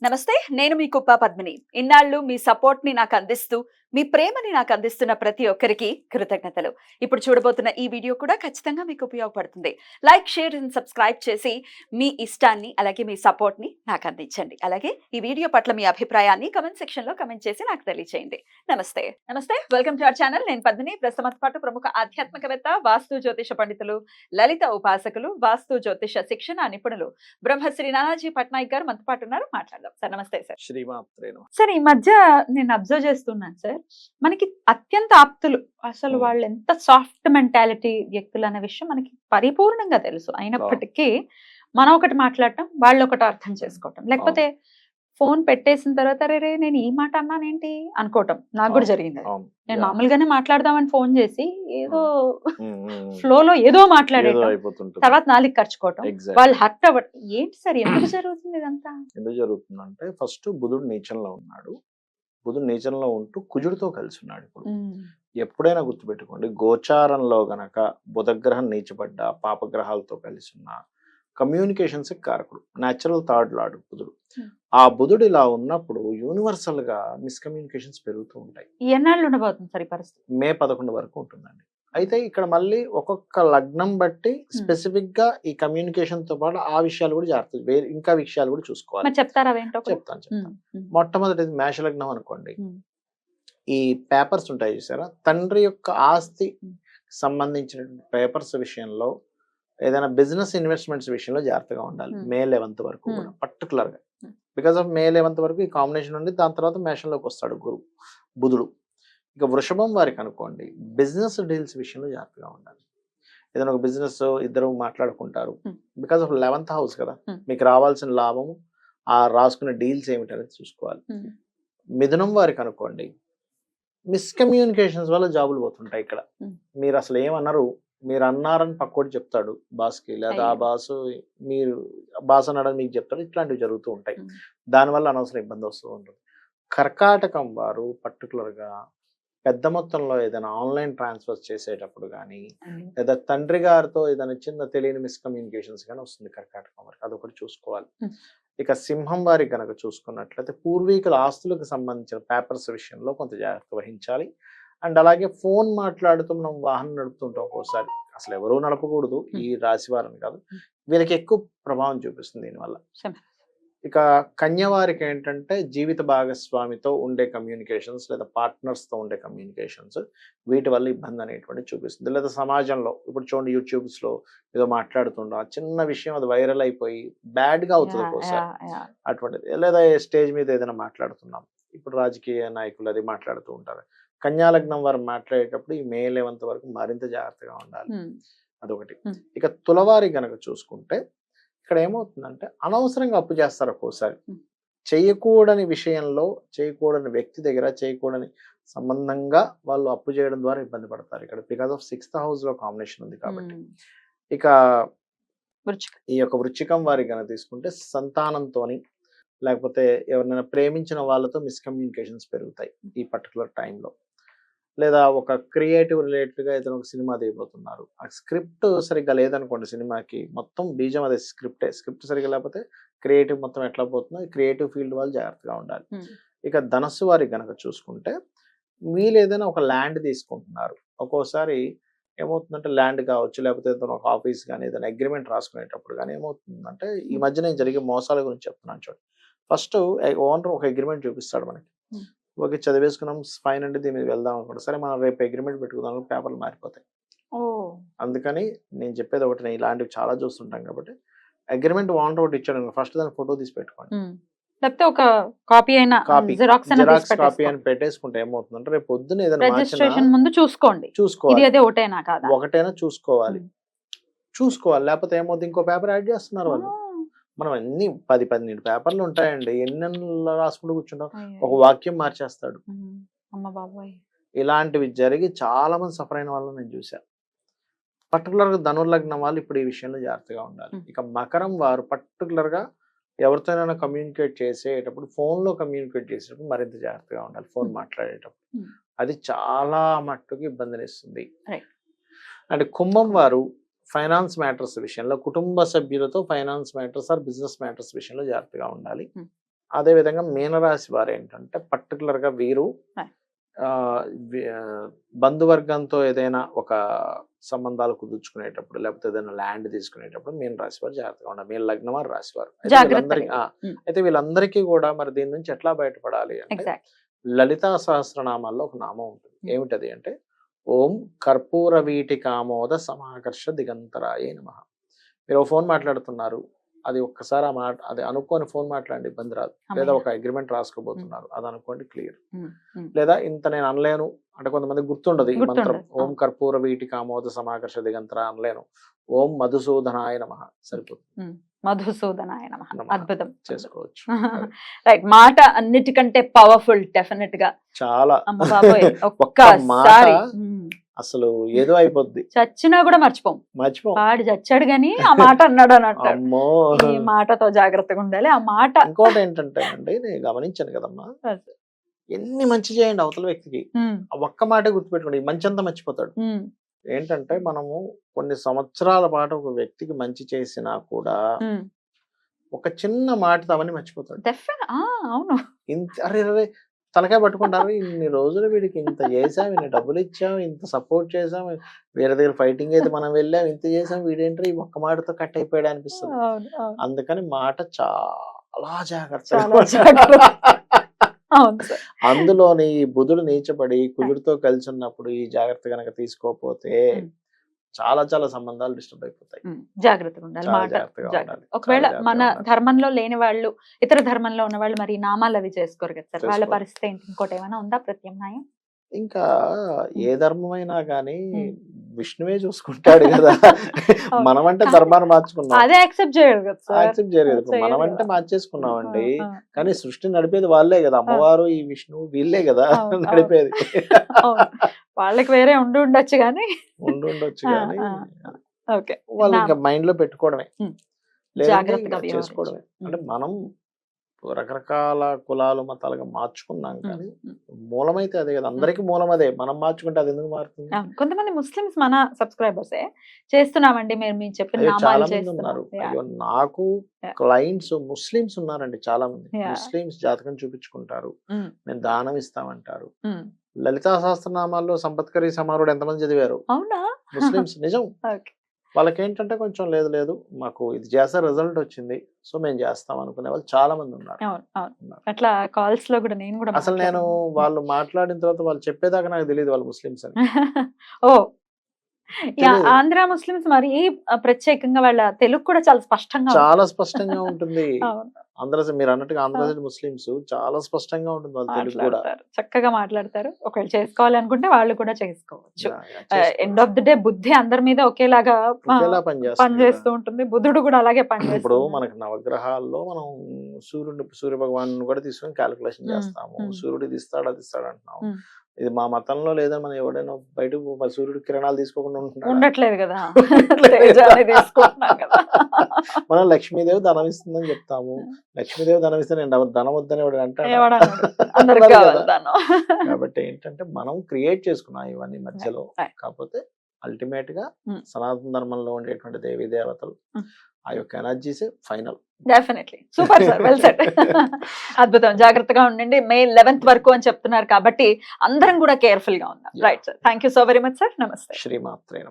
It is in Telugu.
నమస్తే, నేను మీ కుప్ప పద్మిని. ఇన్నాళ్ళు మీ సపోర్ట్‌ని నాకందిస్తూ, మీ ప్రేమని నాకందిస్తున్న ప్రతి ఒక్కరికి కృతజ్ఞతలు. ఇప్పుడు చూడబోతున్న ఈ వీడియో కూడా ఖచ్చితంగా మీకు ఉపయోగపడుతుంది. లైక్, షేర్ అండ్ సబ్స్క్రైబ్ చేసి మీ ఇష్టాన్ని అలాగే మీ సపోర్ట్‌ని నాకందించండి. అలాగే ఈ వీడియో పట్ల మీ అభిప్రాయాన్ని కామెంట్ సెక్షన్‌లో కామెంట్ చేసి నాకు తెలియజేయండి. నమస్తే. నమస్తే. Welcome to our channel. నేను పద్మిని. ప్రస్తుతం పాటు ప్రముఖ ఆధ్యాత్మికవేత్త, వాస్తు జ్యోతిష పండితులు, లలిత ఉపాసకులు, వాస్తు జ్యోతిష శిక్షణ నిపుణులు బ్రహ్మశ్రీ నానాజీ పట్నాయక్ గారు మనతో పాటు ఉన్నారు. మాట్లాడదాం. సార్ నమస్తే సార్. శ్రీమాత్రేను. సార్ ఈ మధ్య నేను అబ్జర్వ్ చేస్తున్నాను సార్, మనకి అత్యంత ఆప్తులు అసలు వాళ్ళు ఎంత సాఫ్ట్ మెంటాలిటీ వ్యక్తులు అనే విషయం మనకి పరిపూర్ణంగా తెలుసు. అయినప్పటికీ మనం ఒకటి మాట్లాడటం, వాళ్ళు ఒకటి అర్థం చేసుకోవటం, లేకపోతే ఫోన్ పెట్టేసిన తర్వాత రే నేను ఈ మాట అన్నానేంటి అనుకోవటం నాకు కూడా జరిగింది. నేను మామూలుగానే మాట్లాడదామని ఫోన్ చేసి ఏదో ఫ్లోలో ఏదో మాట్లాడేయడం, తర్వాత నాలుగు ఖర్చుకోవటం, వాళ్ళు హర్ట్ అవ్వడం. ఏంటి సార్, ఎందుకు జరుగుతుంది ఇదంతా? ఎందుకు జరుగుతుందంటే ఫస్ట్ బుధుడు నీచంలో ఉన్నాడు. బుధుడు నీచంలో ఉంటూ కుజుడితో కలిసి ఉన్నాడు. ఇప్పుడు ఎప్పుడైనా గుర్తుపెట్టుకోండి, గోచారంలో గనక బుధగ్రహం నీచబడ్డ, పాపగ్రహాలతో కలిసి ఉన్న కమ్యూనికేషన్స్ కారకుడు, న్యాచురల్ థర్డ్ లార్డ్ బుధుడు. ఆ బుధుడు ఇలా ఉన్నప్పుడు యూనివర్సల్ గా మిస్కమ్యూనికేషన్స్ పెరుగుతూ ఉంటాయి. ఎన్నాళ్ళు ఉండబోతుంది సార్ ఈ పరిస్థితి? మే 11 వరకు ఉంటుందండి. అయితే ఇక్కడ మళ్ళీ ఒక్కొక్క లగ్నం బట్టి స్పెసిఫిక్ గా ఈ కమ్యూనికేషన్ తో పాటు ఆ విషయాలు కూడా జాగ్రత్త, ఇంకా విషయాలు కూడా చూసుకోవాలి. చెప్తారా? చెప్తాను. మొట్టమొదటి మేష లగ్నం అనుకోండి, ఈ పేపర్స్ ఉంటాయి చూసారా, తండ్రి యొక్క ఆస్తి సంబంధించిన పేపర్స్ విషయంలో, ఏదైనా బిజినెస్ ఇన్వెస్ట్మెంట్స్ విషయంలో జాగ్రత్తగా ఉండాలి. మే 11 వరకు కూడా పర్టికులర్ గా. బికాస్ ఆఫ్ మే 11 వరకు ఈ కాంబినేషన్ ఉండి దాని తర్వాత మేషంలోకి వస్తాడు బుధుడు. ఇక వృషభం వారికి అనుకోండి, బిజినెస్ డీల్స్ విషయంలో జాగ్రత్తగా ఉండాలి. ఏదైనా ఒక బిజినెస్ ఇద్దరు మాట్లాడుకుంటారు, బికాస్ ఆఫ్ 11th హౌస్ కదా, మీకు రావాల్సిన లాభము, ఆ రాసుకునే డీల్స్ ఏమిటనేది చూసుకోవాలి. మిథునం వారికి అనుకోండి, మిస్కమ్యూనికేషన్స్ వల్ల జాబులు పోతుంటాయి. ఇక్కడ మీరు అసలు ఏమన్నారు, మీరు అన్నారని పక్కోటి చెప్తాడు బాస్కి, లేదా ఆ బాసు మీరు బాస్ అన్నాడని మీకు చెప్తాడు. ఇట్లాంటివి జరుగుతూ ఉంటాయి. దానివల్ల అనవసరం ఇబ్బంది వస్తూ ఉంటుంది. కర్కాటకం వారు పర్టికులర్గా పెద్ద మొత్తంలో ఏదైనా ఆన్లైన్ ట్రాన్స్ఫర్స్ చేసేటప్పుడు కానీ, లేదా తండ్రి గారితో ఏదైనా చిన్న తెలియని మిస్కమ్యూనికేషన్స్ కానీ వస్తుంది కర్కాటకం వారికి, అదొకటి చూసుకోవాలి. ఇక సింహం వారికి కనుక చూసుకున్నట్లయితే పూర్వీకుల ఆస్తులకు సంబంధించిన పేపర్స్ విషయంలో కొంత జాగ్రత్త వహించాలి. అండ్ అలాగే ఫోన్ మాట్లాడుతూ మనం వాహనం నడుపుతుంటాం ఒక్కోసారి, అసలు ఎవరూ నడపకూడదు, ఈ రాశి వారిని కాదు, వీళ్ళకి ఎక్కువ ప్రభావం చూపిస్తుంది దీనివల్ల. ఇక కన్య వారికి ఏంటంటే జీవిత భాగస్వామితో ఉండే కమ్యూనికేషన్స్, లేదా పార్ట్నర్స్తో ఉండే కమ్యూనికేషన్స్, వీటి వల్ల ఇబ్బంది అనేటువంటి చూపిస్తుంది. లేదా సమాజంలో ఇప్పుడు చూడండి, యూట్యూబ్స్లో ఏదో మాట్లాడుతుండో ఆ చిన్న విషయం అది వైరల్ అయిపోయి బ్యాడ్గా అవుతుంది ఒక్కోసారి అటువంటిది. లేదా స్టేజ్ మీద ఏదైనా మాట్లాడుతున్నాం, ఇప్పుడు రాజకీయ నాయకులు అది మాట్లాడుతూ ఉంటారు. కన్యాలగ్నం వారు మాట్లాడేటప్పుడు ఈ మే 11 వరకు మరింత జాగ్రత్తగా ఉండాలి. అదొకటి. ఇక తులవారి గనక చూసుకుంటే ఇక్కడ ఏమవుతుందంటే అనవసరంగా అప్పు చేస్తారు ఒక్కోసారి. చేయకూడని విషయంలో, చేయకూడని వ్యక్తి దగ్గర, చేయకూడని సంబంధంగా వాళ్ళు అప్పు చేయడం ద్వారా ఇబ్బంది పడతారు ఇక్కడ, బికాస్ ఆఫ్ 6th హౌస్ లో కాంబినేషన్ ఉంది కాబట్టి. ఇక ఈ యొక్క వృశ్చికం వారి కనుక తీసుకుంటే సంతానంతోని, లేకపోతే ఎవరినైనా ప్రేమించిన వాళ్ళతో మిస్కమ్యూనికేషన్స్ పెరుగుతాయి ఈ పర్టికులర్ టైంలో. లేదా ఒక క్రియేటివ్ రిలేటెడ్గా ఏదైనా ఒక సినిమా దిగిపోతున్నారు, ఆ స్క్రిప్ట్ సరిగ్గా లేదనుకోండి, సినిమాకి మొత్తం బీజం అదే స్క్రిప్ట్ సరిగ్గా లేకపోతే క్రియేటివ్ మొత్తం ఎట్లా పోతుందో, క్రియేటివ్ ఫీల్డ్ వాళ్ళు జాగ్రత్తగా ఉండాలి. ఇక ధనస్సు వారికి కనుక చూసుకుంటే, వీళ్ళు ఏదైనా ఒక ల్యాండ్ తీసుకుంటున్నారు, ఒక్కోసారి ఏమవుతుందంటే ల్యాండ్ కావచ్చు, లేకపోతే ఏదైనా ఒక ఆఫీస్ కానీ ఏదైనా అగ్రిమెంట్ రాసుకునేటప్పుడు కానీ ఏమవుతుందంటే, ఈ మధ్య నేను జరిగే మోసాల గురించి చెప్తున్నాను చూడండి. ఫస్ట్ ఓనర్ ఒక అగ్రిమెంట్ చూపిస్తాడు మనకి, ఓకే చదివేసుకున్నాం ఫైన్ అంటే దీని మీద వెళ్దాం అనుకుంటా, సరే మనం రేపు అగ్రిమెంట్ పెట్టుకుందాం, పేపర్లు మారిపోతాయి. అందుకని నేను చెప్పేది ఒకటి, నేను ఇలాంటివి చాలా చూస్తుంటాం కాబట్టి అగ్రిమెంట్ ఓనర్ ఒకటి ఇచ్చాడు, ఫస్ట్ దాని ఫోటో తీసి పెట్టుకోండి, లేకపోతే ఒక కాపీ అయినా జిరాక్స్ కాపీ అని పెట్టేసుకుంటే ఏమవుతుందంటే రేపు పొద్దున ఏదైనా రిజిస్ట్రేషన్ ముందు చూసుకోండి, ఒకటైనా చూసుకోవాలి. లేకపోతే ఏమవుతుంది, ఇంకో పేపర్ యాడ్ చేస్తున్నారు వాళ్ళు. మనం అన్ని 10 పేపర్లు ఉంటాయండి, ఎన్ని రాసుకుంటూ కూర్చుంటాం, ఒక వాక్యం మార్చేస్తాడు. ఇలాంటివి జరిగి చాలా మంది సఫర్ అయిన వాళ్ళు నేను చూశాను. పర్టికులర్గా ధనుర్లగ్నం వాళ్ళు ఇప్పుడు ఈ విషయంలో జాగ్రత్తగా ఉండాలి. ఇక మకరం వారు పర్టికులర్గా ఎవరితోనైనా కమ్యూనికేట్ చేసేటప్పుడు, ఫోన్లో కమ్యూనికేట్ చేసేటప్పుడు మరింత జాగ్రత్తగా ఉండాలి. ఫోన్ మాట్లాడేటప్పుడు అది చాలా మట్టుకు ఇబ్బందినిస్తుంది. అంటే కుంభం వారు ఫైనాన్స్ మ్యాటర్స్ విషయంలో, కుటుంబ సభ్యులతో finance matters or business matters విషయంలో జాగ్రత్తగా ఉండాలి. అదే విధంగా మీనరాశి వారు ఏంటంటే పర్టికులర్ గా వీరు Right. ఆ, బంధువర్గంతో ఏదైనా ఒక సంబంధాలు కుదుర్చుకునేటప్పుడు లేకపోతే ఏదైనా ల్యాండ్ తీసుకునేటప్పుడు మీన రాశి వారు జాగ్రత్తగా ఉండాలి. మీన లగ్నం వారు రాశి వారు జాగ్రత్తగా. అయితే వీళ్ళందరికీ కూడా మరి దీని నుంచి ఎట్లా బయటపడాలి అంటే ఎగ్జాక్ట్. లలితా సహస్రనామాల్లో ఒక నామం ఉంటుంది. ఏమిటది అంటే ఓం కర్పూర వీటి కామోద సమాకర్ష దిగంతరాయ నమః. మీరు ఒక ఫోన్ మాట్లాడుతున్నారు, అది ఒక్కసారి ఆ మాట అది అనుకోని ఫోన్ మాట్లాడండి, ఇబ్బంది రాదు. లేదా ఒక అగ్రిమెంట్ రాసుకోబోతున్నారు, అది అనుకోండి క్లియర్. లేదా ఇంత నేను అనలేను అంటే కొంతమంది గుర్తుండదు ఈ మంత్రం. ఓం కర్పూర వీటి కామోద సమాకర్ష దిగంతర అనలేను, ఓం మధుసూదనాయ నమః సరిపోతుంది. మధుసూదనాయ నమః. అద్భుతం చేసుకోవచ్చు. రైట్. మాట అన్నిటికంటే పవర్ఫుల్ డెఫినెట్ గా. చాలా అమ్మ బాబోయ్, ఒక్క మాట ఒక్కసారి అసలు ఏదో అయిపోద్ది, చచ్చినా కూడా మర్చిపోం. వాడు చచ్చాడు గాని ఆ మాట అన్నాడు అని అంటాడు. అమ్మో, ఈ మాటతో జాగ్రత్తగా ఉండాలి. ఆ మాట ఇంకోటి ఏంటంటే అండి, నేను గమనించాను కదమ్మా, ఎన్ని మంచి చేయండి అవతల వ్యక్తికి, ఆ ఒక్క మాటే గుర్తుపెట్టుకోండి, ఈ మంచి అంతా మర్చిపోతాడు. ఏంటంటే మనము కొన్ని సంవత్సరాల పాటు ఒక వ్యక్తికి మంచి చేసినా కూడా ఒక చిన్న మాట తవని మర్చిపోతాడు. అవును. ఇంత అరే అరే తలకాయ పట్టుకుంటారు, ఇన్ని రోజులు వీడికి ఇంత చేసాం, ఇన్ని డబ్బులు ఇచ్చాం, ఇంత సపోర్ట్ చేసాం, వేరే దగ్గర ఫైటింగ్ అయితే మనం వెళ్ళాం, ఇంత చేసాం, వీడేంటారు ఈ ఒక్క మాటతో కట్ అయిపోయాడు అనిపిస్తుంది. అందుకని మాట చాలా జాగ్రత్త. అందులోని ఈ బుధుడు నీచబడి కుజుడితో కలిసి ఉన్నప్పుడు ఈ జాగ్రత్త కనుక తీసుకోకపోతే చాలా చాలా సంబంధాలు డిస్టర్బ్ అయిపోతాయి. జాగ్రత్తగా ఉండాలి. మాట ఒకవేళ మన ధర్మంలో లేని వాళ్ళు, ఇతర ధర్మంలో ఉన్న వాళ్ళు మరి నామాలు అవి చేసుకోరు కదా సార్, వాళ్ళ పరిస్థితి ఏంటి? ఇంకోటి ఏమైనా ఉందా ప్రత్యామ్నాయం? ఇంకా ఏ ధర్మమైనా కానీ విష్ణువే చూసుకుంటాడు కదా. మనం అంటే ధర్మాన్ని మార్చుకున్నాం, అదే యాక్సెప్ట్ చేయరు కదా సార్. యాక్సెప్ట్ చేయరు కదా. మనం అంటే మార్చేసుకున్నామండి, కానీ సృష్టి నడిపేది వాళ్ళే కదా. అమ్మవారు ఈ విష్ణువు వీళ్ళే కదా నడిపేది. వాళ్ళకి వేరే ఉండొచ్చు కానీ వాళ్ళు ఇంకా మైండ్ లో పెట్టుకోవడమే, జాగ్రత్తగా చేసుకోవడమే. అంటే మనం రకరకాల కులాలు మతాలుగా మార్చుకున్నాం కానీ మూలమైతే అదే కదా. అందరికి మూలం అదే, మనం మార్చుకుంటే అది ఎందుకు మారుతుంది? కొంతమంది ముస్లిమ్స్ మన సబ్స్క్రైబర్స్ చేస్తున్నామండి మీరు చెప్పిన చాలా మంది ఉన్నారు. అయ్యో నాకు క్లయింట్స్ ముస్లిమ్స్ ఉన్నారండి, చాలా మంది ముస్లిమ్స్ జాతకం చూపించుకుంటారు, మేము దానం ఇస్తామంటారు. లలితా సహస్రనామాల్లో సంపత్కరి సమారుడు ఎంతమంది చదివారు? అవునా? ముస్లిమ్స్. నిజం. వాళ్ళకి ఏంటంటే కొంచెం లేదు మాకు ఇది చేస్తే రిజల్ట్ వచ్చింది సో మేము చేస్తాం అనుకునే వాళ్ళు చాలా మంది ఉన్నారు. అట్లా కాల్స్ లో కూడా నేను కూడా అసలు నేను వాళ్ళు మాట్లాడిన తర్వాత వాళ్ళు చెప్పేదాకా నాకు తెలియదు వాళ్ళు ముస్లిమ్స్ అని. ఓ ఆంధ్ర ముస్లిమ్స్ మరి ప్రత్యేకంగా వాళ్ళ తెలుగు కూడా చాలా స్పష్టంగా ఉంటుంది. ఆంధ్ర మీరు అన్నట్టుగా ఆంధ్ర ముస్లిమ్స్ చాలా స్పష్టంగా ఉంటుంది వాళ్ళ తెలుగు కూడా, చక్కగా మాట్లాడతారు. ఒకవేళ చేసుకోవాలి అనుకుంటే వాళ్ళు కూడా చేసుకోవచ్చు. ఎండ్ ఆఫ్ ది డే బుద్ధి అందరి మీద ఒకేలాగా పనిచేస్తూ ఉంటుంది, బుద్ధుడు కూడా అలాగే పనిచేస్తాడు. ఇప్పుడు మనకి నవగ్రహాల్లో మనం సూర్య భగవాన్ కూడా తీసుకొని క్యాలిక్యులేషన్ చేస్తాము, సూర్యుడు ఇది ఇస్తాడు అది ఇస్తాడు అంటున్నాము. ఇది మా మతంలో లేదని మనం ఎవడైనా బయట సూర్యుడు కిరణాలు తీసుకోకుండా ఉండట్లేదు కదా. మనం లక్ష్మీదేవి ధనం ఇస్తుందని చెప్తాము, లక్ష్మీదేవి ధనం ఇస్తే నేను ధనం వద్దని ఎవడు అంటాడు. కాబట్టి ఏంటంటే మనం క్రియేట్ చేసుకున్నాం ఇవన్నీ మధ్యలో. కాకపోతే అల్టిమేట్ గా సనాతన ధర్మంలో ఉండేటువంటి దేవీ దేవతలు ఆ యొక్క ఎనర్జీసే final. Definitely super sir, well set. అద్భుతం. జాగ్రత్తగా ఉండండి. మే 11th వరకు అని చెప్తున్నారు కాబట్టి అందరం కూడా కేర్ఫుల్ గా ఉందాం. Right sir, thank you so very much sir. నమస్తే. శ్రీమాత్రే నమః.